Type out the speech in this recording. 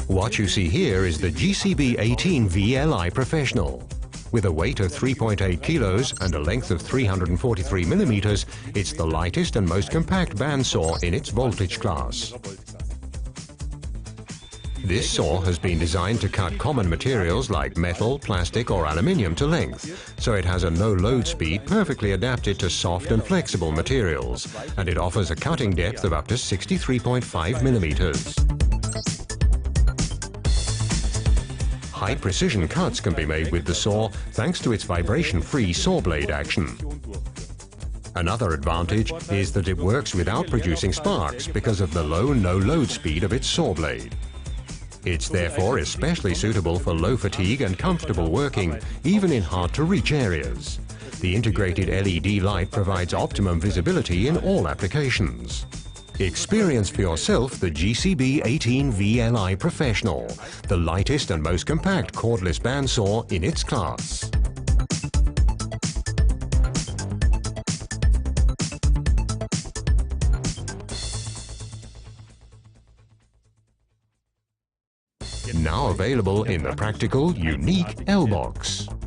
What you see here is the GCB 18 VLI Professional. With a weight of 3.8 kilos and a length of 343 millimeters, it's the lightest and most compact bandsaw in its voltage class. This saw has been designed to cut common materials like metal, plastic or aluminium to length, so it has a no-load speed perfectly adapted to soft and flexible materials, and it offers a cutting depth of up to 63.5 millimeters. High-precision cuts can be made with the saw thanks to its vibration-free saw blade action. Another advantage is that it works without producing sparks because of the low no-load speed of its saw blade. It's therefore especially suitable for low fatigue and comfortable working, even in hard-to-reach areas. The integrated LED light provides optimum visibility in all applications. Experience for yourself the GCB 18 VLI Professional, the lightest and most compact cordless bandsaw in its class. Now available in the practical, unique L-BOXX.